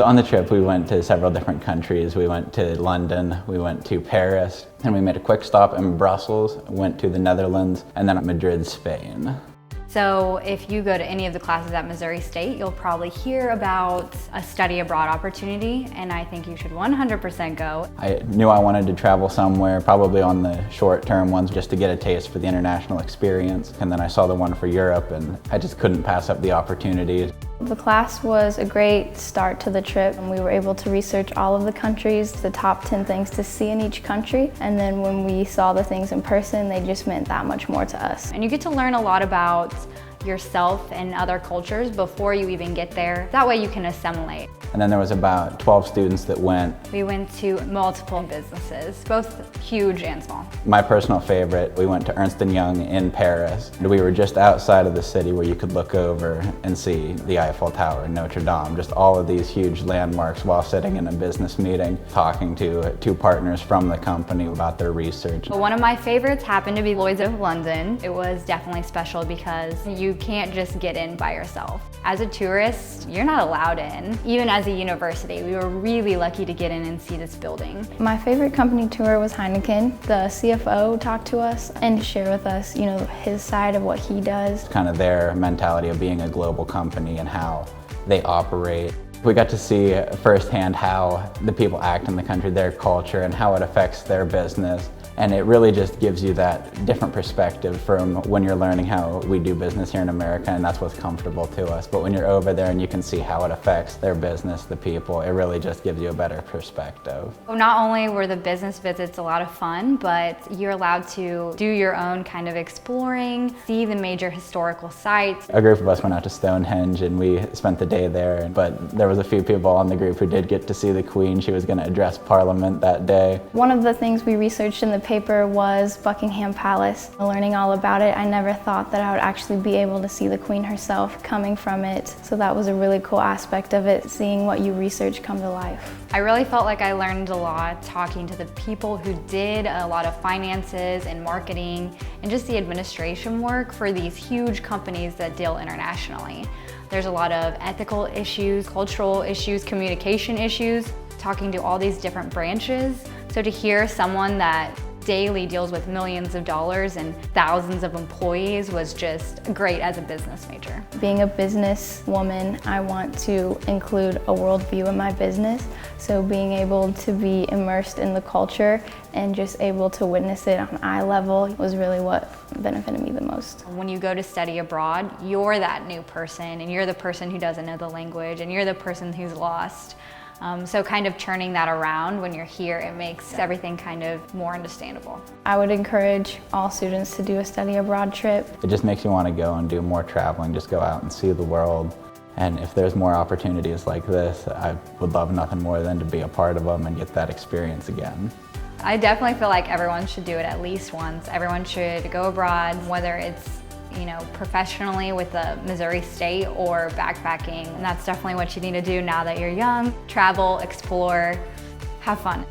So on the trip, we went to several different countries. We went to London, we went to Paris, and we made a quick stop in Brussels, went to the Netherlands, and then Madrid, Spain. So if you go to any of the classes at Missouri State, you'll probably hear about a study abroad opportunity, and I think you should 100% go. I knew I wanted to travel somewhere, probably on the short-term ones, just to get a taste for the international experience. And then I saw the one for Europe, and I just couldn't pass up the opportunity. The class was a great start to the trip, and we were able to research all of the countries, the top 10 things to see in each country, and then when we saw the things in person, they just meant that much more to us. And you get to learn a lot about yourself and other cultures before you even get there. That way you can assimilate. And then there was about 12 students that went. We went to multiple businesses, both huge and small. My personal favorite, we went to Ernst and Young in Paris. We were just outside of the city where you could look over and see the Eiffel Tower, Notre Dame, just all of these huge landmarks while sitting in a business meeting, talking to two partners from the company about their research. One of my favorites happened to be Lloyd's of London. It was definitely special because you can't just get in by yourself. As a tourist, you're not allowed in. Even as a university, we were really lucky to get in and see this building. My favorite company tour was Heineken. The CFO talked to us and shared with us, his side of what he does. Kind of their mentality of being a global company and how they operate. We got to see firsthand how the people act in the country, their culture, and how it affects their business. And it really just gives you that different perspective from when you're learning how we do business here in America, and that's what's comfortable to us. But when you're over there and you can see how it affects their business, the people, it really just gives you a better perspective. Not only were the business visits a lot of fun, but you're allowed to do your own kind of exploring, see the major historical sites. A group of us went out to Stonehenge and we spent the day there, but there was a few people on the group who did get to see the Queen. She was going to address Parliament that day. One of the things we researched in the paper was Buckingham Palace. Learning all about it, I never thought that I would actually be able to see the Queen herself coming from it. So that was a really cool aspect of it, seeing what you research come to life. I really felt like I learned a lot talking to the people who did a lot of finances and marketing and just the administration work for these huge companies that deal internationally. There's a lot of ethical issues, cultural issues, communication issues, talking to all these different branches. So to hear someone that daily deals with millions of dollars and thousands of employees was just great as a business major. Being a business woman, I want to include a worldview in my business. So being able to be immersed in the culture and just able to witness it on eye level was really what benefited me the most. When you go to study abroad, you're that new person, and you're the person who doesn't know the language, and you're the person who's lost. So kind of turning that around when you're here, it makes everything kind of more understandable. I would encourage all students to do a study abroad trip. It just makes you want to go and do more traveling, just go out and see the world. And if there's more opportunities like this, I would love nothing more than to be a part of them and get that experience again. I definitely feel like everyone should do it at least once. Everyone should go abroad, whether it's professionally with the Missouri State or backpacking. And that's definitely what you need to do now that you're young. Travel, explore, have fun.